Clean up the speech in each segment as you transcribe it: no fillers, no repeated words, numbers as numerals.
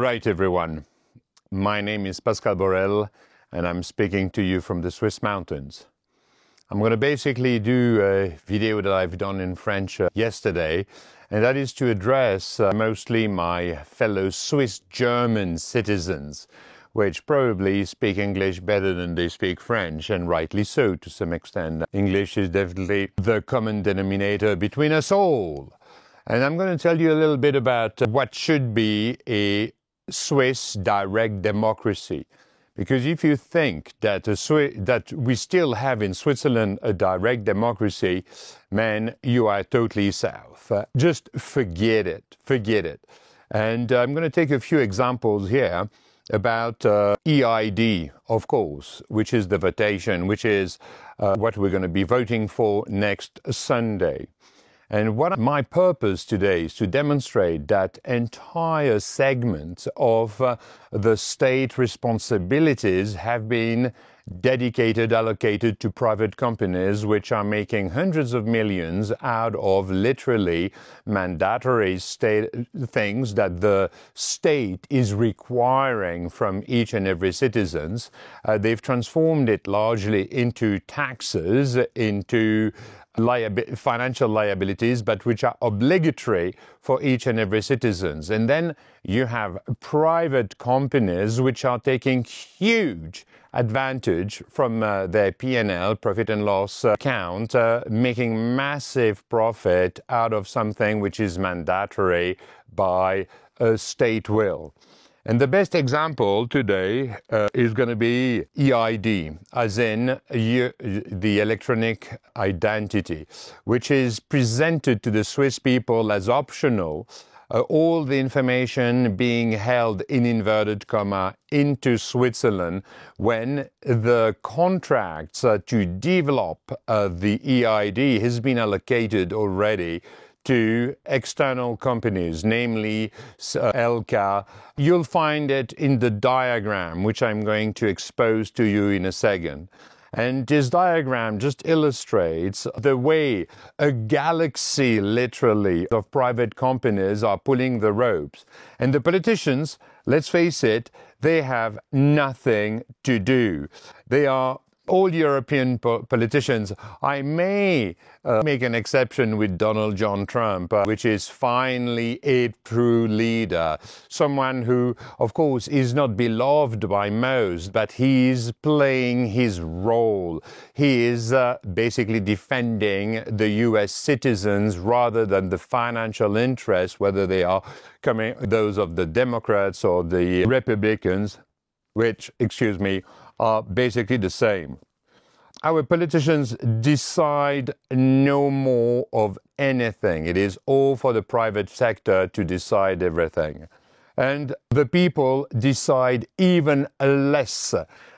right, everyone. My name is Pascal Borel, and I'm speaking to you from the Swiss mountains. I'm going to basically do a video that I've done in French yesterday, and that is to address mostly my fellow Swiss-German citizens, which probably speak English better than they speak French, and rightly so to some extent. English is definitely the common denominator between us all. And I'm going to tell you a little bit about what should be a Swiss direct democracy. Because if you think that that we still have in Switzerland a direct democracy, man, you are totally south. Just forget it. And I'm going to take a few examples here about EID, of course, which is the votation, which is what we're going to be voting for next Sunday. And what my purpose today is to demonstrate that entire segments of the state responsibilities have been allocated to private companies, which are making hundreds of millions out of literally mandatory state things that the state is requiring from each and every citizen. They've transformed it largely into taxes, into financial liabilities, but which are obligatory for each and every citizens. And then you have private companies which are taking huge advantage from their P&L, profit and loss account, making massive profit out of something which is mandatory by a state will. And the best example today is going to be EID, as in the electronic identity, which is presented to the Swiss people as optional, all the information being held in inverted comma into Switzerland when the contracts to develop the EID has been allocated already to external companies, namely LK. You'll find it in the diagram, which I'm going to expose to you in a second. And this diagram just illustrates the way a galaxy, literally, of private companies are pulling the ropes. And the politicians, let's face it, they have nothing to do. They are all European politicians. I may make an exception with Donald John Trump, which is finally a true leader. Someone who, of course, is not beloved by most, but he's playing his role. He is basically defending the US citizens rather than the financial interests, whether they are those of the Democrats or the Republicans, which, are basically the same. Our politicians decide no more of anything. It is all for the private sector to decide everything. And the people decide even less,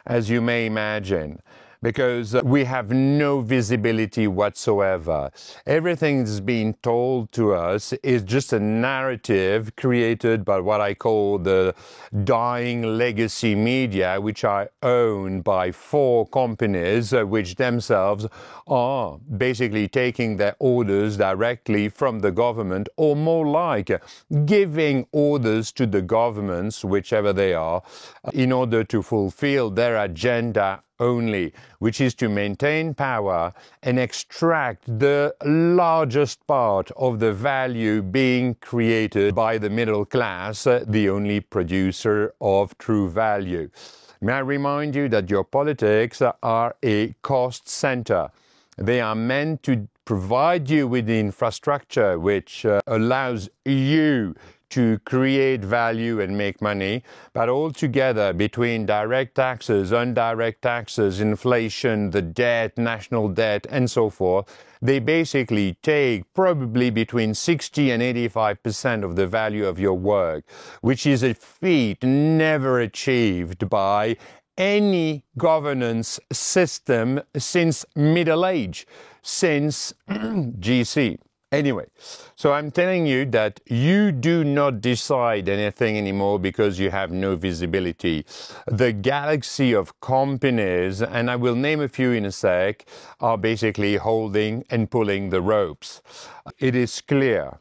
as you may imagine, because we have no visibility whatsoever. Everything that's being told to us is just a narrative created by what I call the dying legacy media, which are owned by 4 companies, which themselves are basically taking their orders directly from the government, or more like giving orders to the governments, whichever they are, in order to fulfill their agenda only, which is to maintain power and extract the largest part of the value being created by the middle class, the only producer of true value. May I remind you that your politics are a cost center. They are meant to provide you with the infrastructure which allows you to create value and make money, but altogether between direct taxes, indirect taxes, inflation, the debt, national debt, and so forth, they basically take probably between 60 and 85% of the value of your work, which is a feat never achieved by any governance system since Middle Age, since GC. Anyway, so I'm telling you that you do not decide anything anymore because you have no visibility. The galaxy of companies, and I will name a few in a sec, are basically holding and pulling the ropes. It is clear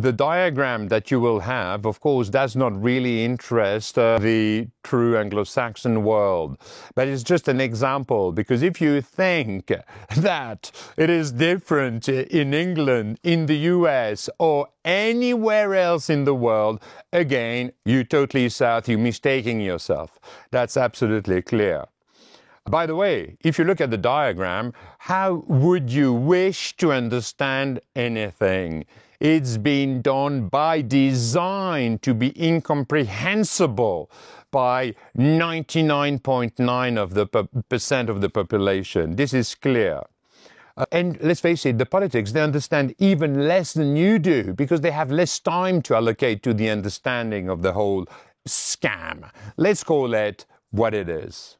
The diagram that you will have, of course, does not really interest the true Anglo-Saxon world. But it's just an example, because if you think that it is different in England, in the US, or anywhere else in the world, again, you're totally south, you're mistaking yourself. That's absolutely clear. By the way, if you look at the diagram, how would you wish to understand anything? It's been done by design to be incomprehensible by 99.9% of the population. This is clear. And let's face it, the politics, they understand even less than you do, because they have less time to allocate to the understanding of the whole scam. Let's call it what it is.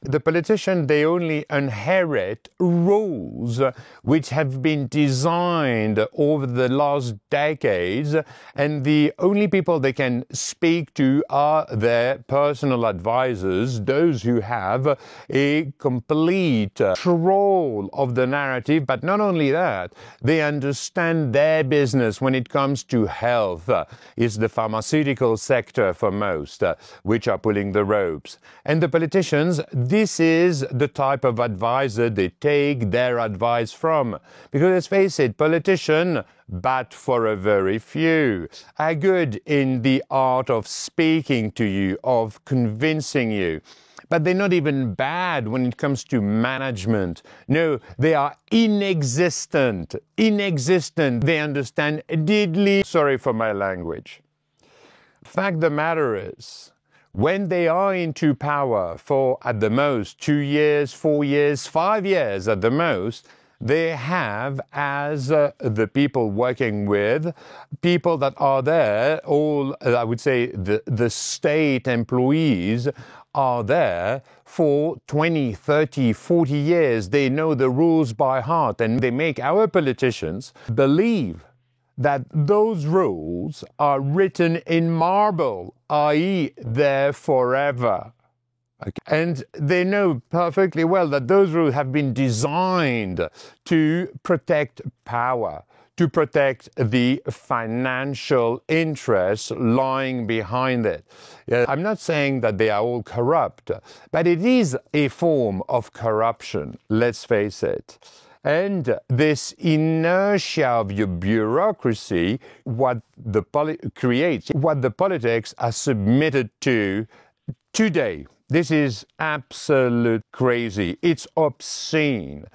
The politicians, they only inherit rules which have been designed over the last decades, and the only people they can speak to are their personal advisors, those who have a complete control of the narrative. But not only that, they understand their business when it comes to health. It's the pharmaceutical sector for most, which are pulling the ropes. And the politicians, this is the type of advisor they take their advice from. Because let's face it, politicians, but for a very few, are good in the art of speaking to you, of convincing you. But they're not even bad when it comes to management. No, they are inexistent. Inexistent. They understand diddly. Sorry for my language. Fact of the matter is, when they are into power for, at the most, 2 years, 4 years, 5 years at the most, they have, as the people working with, people that are there, all, I would say, the state employees are there for 20, 30, 40 years. They know the rules by heart, and they make our politicians believe that those rules are written in marble, i.e. they're forever. Okay. And they know perfectly well that those rules have been designed to protect power, to protect the financial interests lying behind it. I'm not saying that they are all corrupt, but it is a form of corruption, let's face it. And this inertia of your bureaucracy, what the creates, what the politics are submitted to today. This is absolute crazy. It's obscene.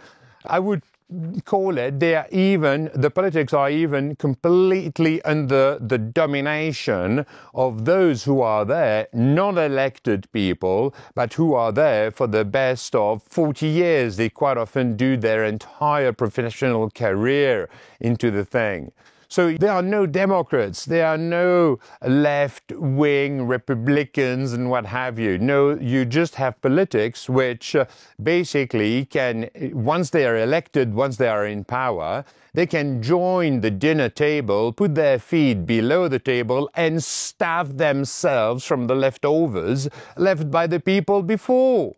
I would call it, the politics are even completely under the domination of those who are there, not elected people, but who are there for the best of 40 years. They quite often do their entire professional career into the thing. So there are no Democrats, there are no left-wing Republicans and what have you. No, you just have politics which basically can, once they are elected, once they are in power, they can join the dinner table, put their feet below the table and starve themselves from the leftovers left by the people before.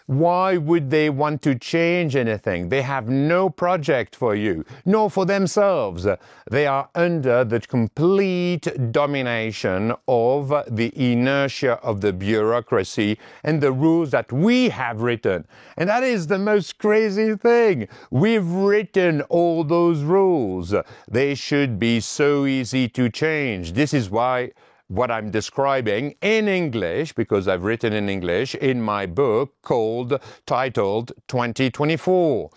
Why would they want to change anything? They have no project for you, nor for themselves. They are under the complete domination of the inertia of the bureaucracy and the rules that we have written. And that is the most crazy thing. We've written all those rules. They should be so easy to change. This is why what I'm describing in English, because I've written in English, in my book titled 2024.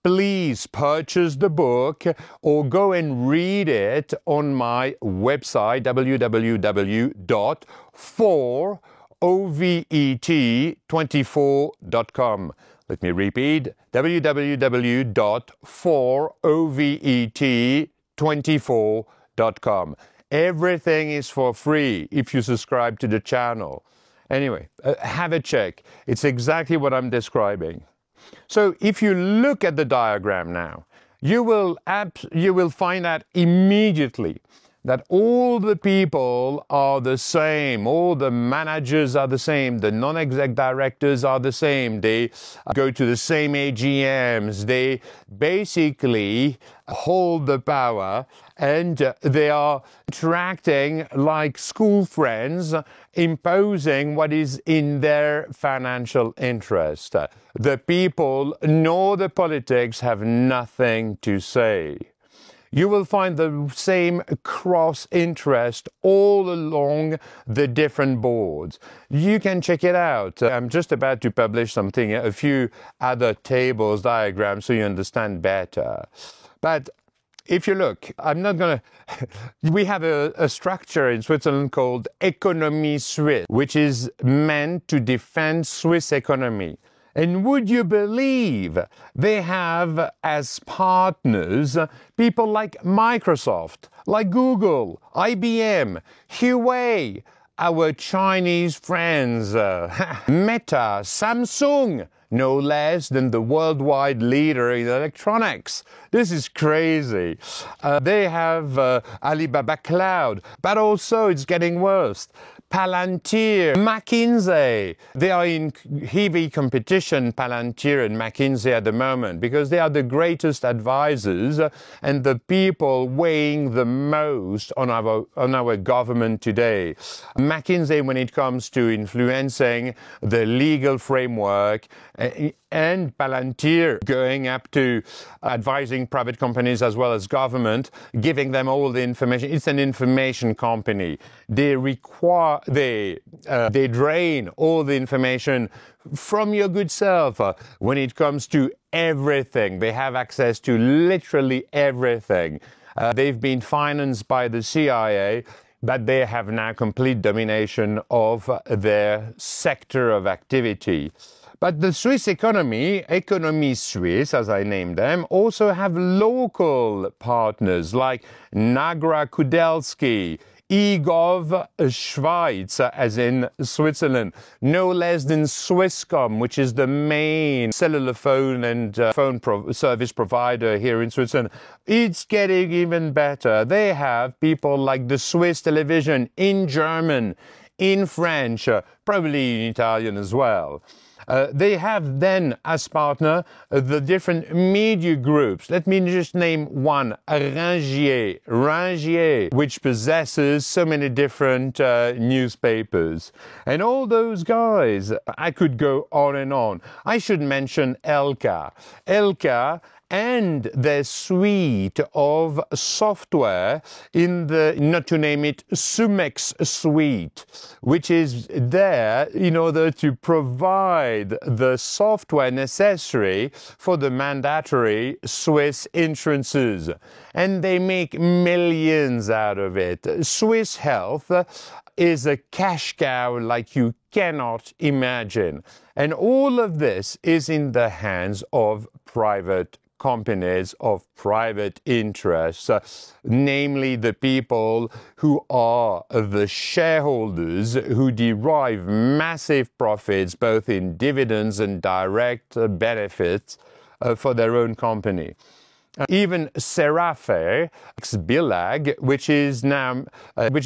Please purchase the book or go and read it on my website, www.4ovet24.com. Let me repeat, www.4ovet24.com. Everything is for free if you subscribe to the channel. Anyway, have a check. It's exactly what I'm describing. So if you look at the diagram now, you will find out immediately that all the people are the same, all the managers are the same, the non-exec directors are the same, they go to the same AGMs, they basically hold the power, and they are interacting like school friends, imposing what is in their financial interest. The people nor the politics have nothing to say. You will find the same cross-interest all along the different boards. You can check it out. I'm just about to publish something, a few other tables, diagrams, so you understand better. But if you look, I'm not going to... We have a structure in Switzerland called Économie Suisse, which is meant to defend Swiss economy. And would you believe they have as partners people like Microsoft, like Google, IBM, Huawei, our Chinese friends, Meta, Samsung, no less than the worldwide leader in electronics. This is crazy. They have Alibaba Cloud, but also it's getting worse. Palantir, McKinsey. They are in heavy competition, Palantir and McKinsey at the moment, because they are the greatest advisors and the people weighing the most on our government today. McKinsey, when it comes to influencing the legal framework, and Palantir going up to advising private companies as well as government, giving them all the information. It's an information company. They drain all the information from your good self when it comes to everything. They have access to literally everything. They've been financed by the CIA, but they have now complete domination of their sector of activity. But the Swiss economy, Économie Suisse, as I named them, also have local partners like Nagra Kudelski, eGov Schweiz, as in Switzerland, no less than Swisscom, which is the main cellular phone and service provider here in Switzerland. It's getting even better. They have people like the Swiss television in German, in French, probably in Italian as well. They have then as partner the different media groups. Let me just name one, Ringier, which possesses so many different newspapers. And all those guys, I could go on and on. I should mention Elka and their suite of software in the, not to name it, Sumex suite, which is there in order to provide the software necessary for the mandatory Swiss insurances. And they make millions out of it. Swiss Health is a cash cow like you cannot imagine. And all of this is in the hands of private companies of private interests, namely the people who are the shareholders who derive massive profits both in dividends and direct benefits for their own company. Even Serafe, Bilag, which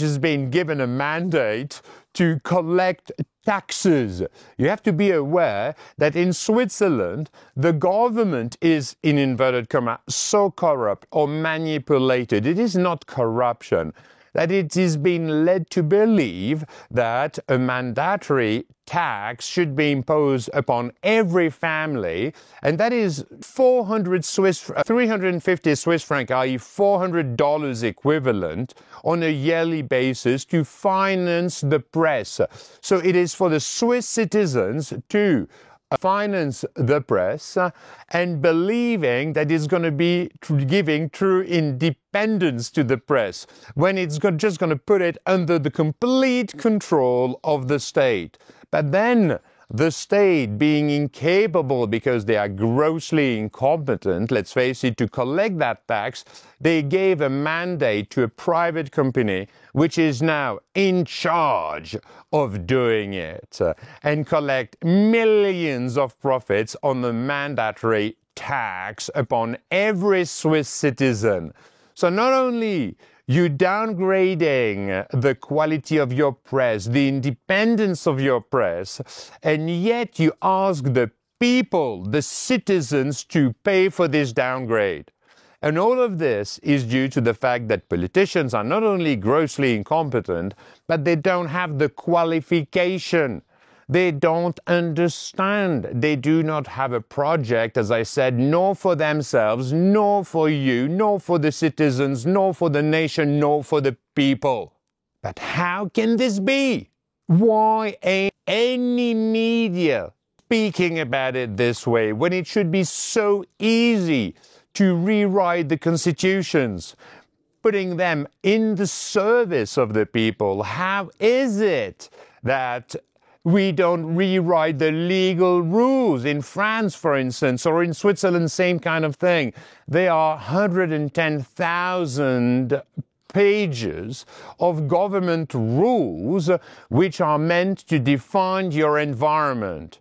has been given a mandate to collect taxes. You have to be aware that in Switzerland, the government is, in inverted commas, so corrupt or manipulated. It is not corruption, that it is being led to believe that a mandatory tax should be imposed upon every family, and that is 350 Swiss franc, i.e. $400 equivalent on a yearly basis to finance the press. So it is for the Swiss citizens to finance the press and believing that it's going to be giving true independence to the press when it's just going to put it under the complete control of the state. But then the state, being incapable because they are grossly incompetent, let's face it, to collect that tax, they gave a mandate to a private company which is now in charge of doing it and collect millions of profits on the mandatory tax upon every Swiss citizen. So not only You're downgrading the quality of your press, the independence of your press, and yet you ask the people, the citizens, to pay for this downgrade. And all of this is due to the fact that politicians are not only grossly incompetent, but they don't have the qualification. They don't understand. They do not have a project, as I said, nor for themselves, nor for you, nor for the citizens, nor for the nation, nor for the people. But how can this be? Why ain't any media speaking about it this way when it should be so easy to rewrite the constitutions, putting them in the service of the people? How is it that we don't rewrite the legal rules? In France, for instance, or in Switzerland, same kind of thing. There are 110,000 pages of government rules which are meant to define your environment.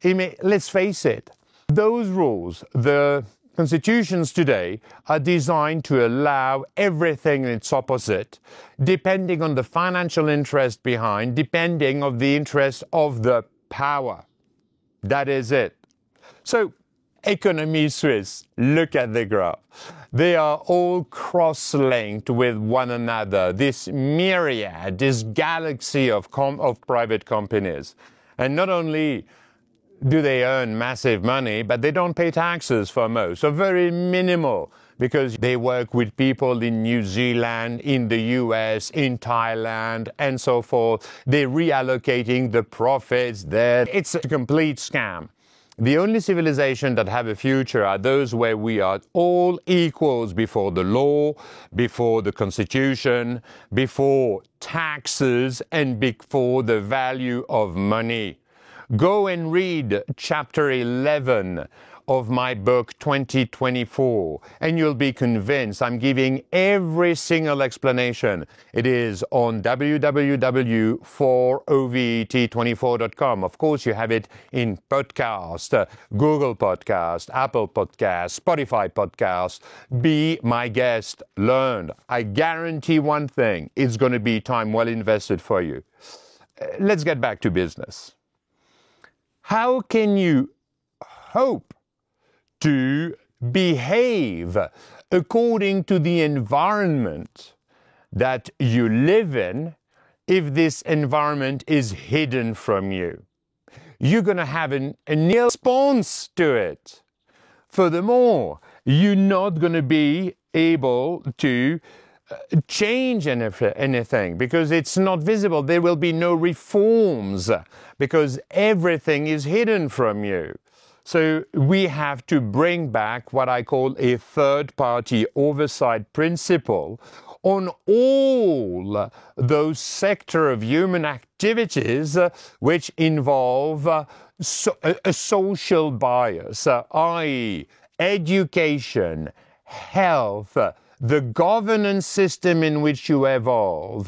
Let's face it, those rules, the constitutions today, are designed to allow everything and its opposite, depending on the financial interest behind, depending on the interest of the power. That is it. So, economy Swiss, look at the graph. They are all cross-linked with one another, this myriad, this galaxy of private companies. And not only do they earn massive money, but they don't pay taxes for most, or very minimal, because they work with people in New Zealand, in the US, in Thailand, and so forth. They're reallocating the profits there. It's a complete scam. The only civilization that have a future are those where we are all equals before the law, before the constitution, before taxes, and before the value of money. Go and read chapter 11 of my book 2024, and you'll be convinced I'm giving every single explanation. It is on www.4ovet24.com. Of course, you have it in podcast, Google Podcast, Apple Podcast, Spotify Podcast. Be my guest, learn. I guarantee one thing, it's going to be time well invested for you. Let's get back to business. How can you hope to behave according to the environment that you live in if this environment is hidden from you? You're going to have an ill response to it. Furthermore, you're not going to be able to change anything because it's not visible. There will be no reforms because everything is hidden from you. So we have to bring back what I call a third-party oversight principle on all those sectors of human activities which involve a social bias, i.e. education, health, the governance system in which you evolve.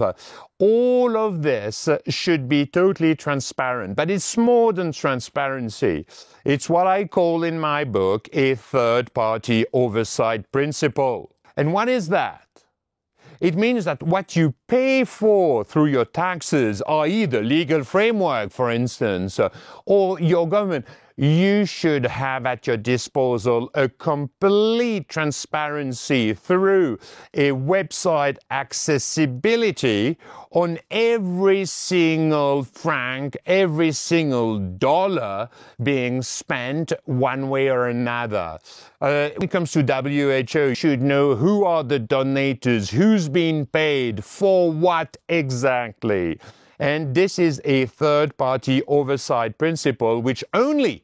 All of this should be totally transparent, but it's more than transparency. It's what I call in my book a third-party oversight principle. And what is that? It means that what you pay for through your taxes, i.e. the legal framework, for instance, or your government, you should have at your disposal a complete transparency through a website accessibility on every single franc, every single dollar being spent one way or another. When it comes to WHO, you should know who are the donators, who's being paid, for what exactly. And this is a third-party oversight principle which only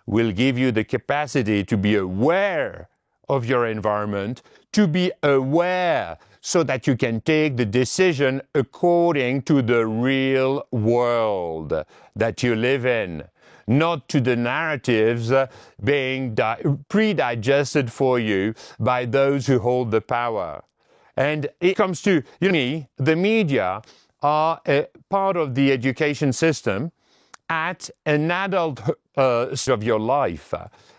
will give you the capacity to be aware of your environment, to be aware so that you can take the decision according to the real world that you live in, not to the narratives being pre-digested for you by those who hold the power. And it comes to me, the media are a part of the education system, at an adult of your life,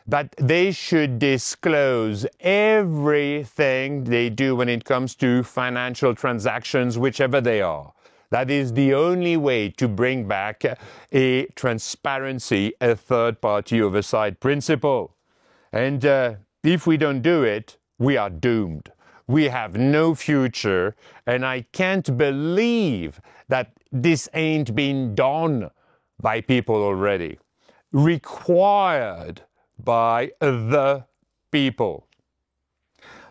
but they should disclose everything they do when it comes to financial transactions, whichever they are. That is the only way to bring back a transparency, a third-party oversight principle. And if we don't do it, we are doomed. We have no future, and I can't believe that this ain't been done by people already. Required by the people.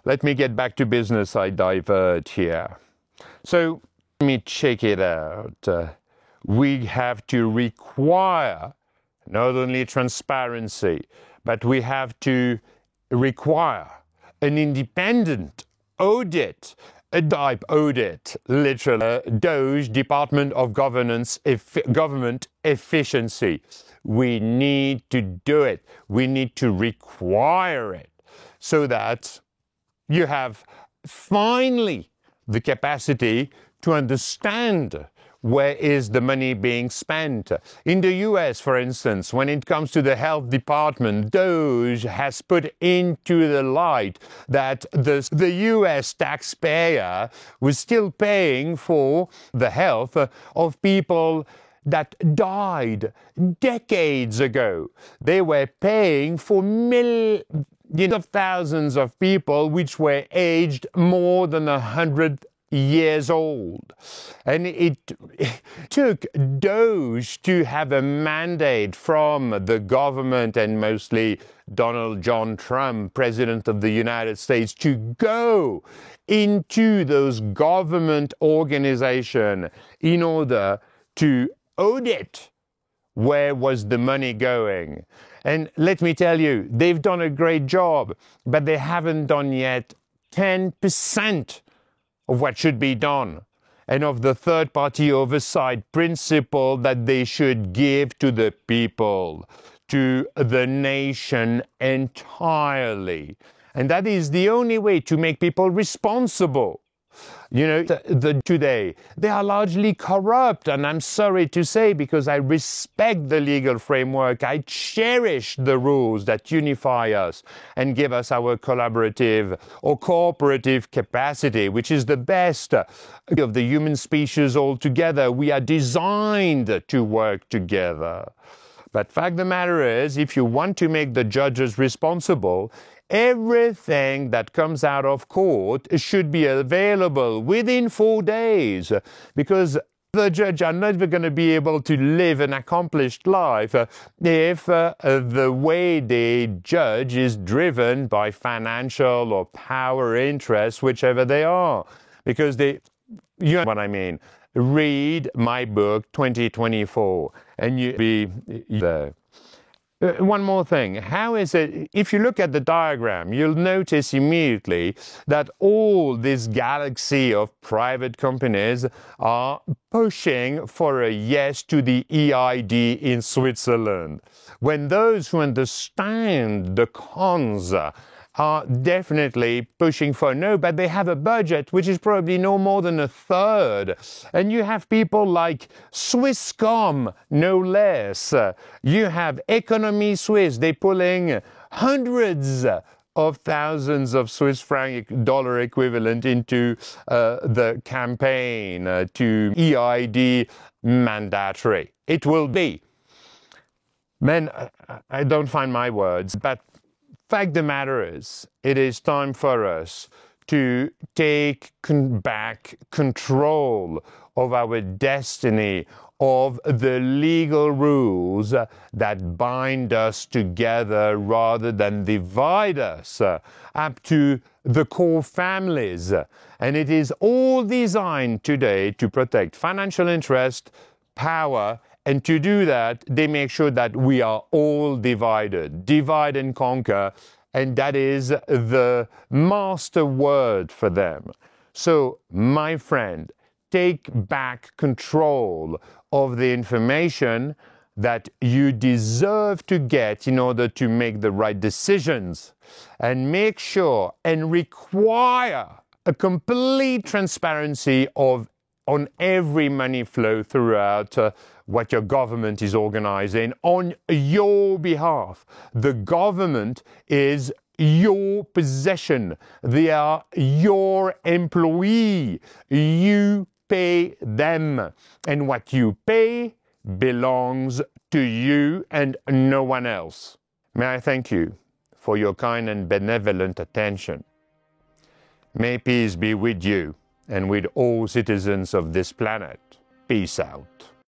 Let me get back to business. I divert here. So let me check it out. We have to require not only transparency, but we have to require an independent audit, a type audit, literally, DOGE, Department of Government Efficiency. We need to do it. We need to require it so that you have finally the capacity to understand where is the money being spent. In the US, for instance, when it comes to the health department, DOGE has put into the light that the US taxpayer was still paying for the health of people that died decades ago. They were paying for millions of thousands of people which were aged more than 100 years old. And it took DOGE to have a mandate from the government, and mostly Donald John Trump, President of the United States, to go into those government organizations in order to audit where was the money going. And let me tell you, they've done a great job, but they haven't done yet 10% of what should be done, and of the third-party oversight principle that they should give to the people, to the nation entirely. And that is the only way to make people responsible. You know, today, they are largely corrupt, and I'm sorry to say, because I respect the legal framework, I cherish the rules that unify us and give us our collaborative or cooperative capacity, which is the best of the human species altogether. We are designed to work together. But fact of the matter is, if you want to make the judges responsible, everything that comes out of court should be available within 4 days, because the judge are never going to be able to live an accomplished life if the way they judge is driven by financial or power interests, whichever they are. Because you know what I mean. Read my book, 2024, and you'll be there. One more thing. How is it, if you look at the diagram, you'll notice immediately that all this galaxy of private companies are pushing for a yes to the EID in Switzerland, when those who understand the cons are definitely pushing for no, but they have a budget which is probably no more than a third. And you have people like Swisscom, no less. You have Economy Suisse, they're pulling hundreds of thousands of Swiss franc dollar equivalent into the campaign to EID mandatory. It will be. Man, I don't find my words, but fact of the matter is, it is time for us to take back control of our destiny, of the legal rules that bind us together rather than divide us up to the core families. And it is all designed today to protect financial interest, power, and to do that, they make sure that we are all divided. Divide and conquer. And that is the master word for them. So, my friend, take back control of the information that you deserve to get in order to make the right decisions. And make sure and require a complete transparency of on every money flow throughout what your government is organizing on your behalf. The government is your possession. They are your employee. You pay them. And what you pay belongs to you and no one else. May I thank you for your kind and benevolent attention. May peace be with you and with all citizens of this planet. Peace out.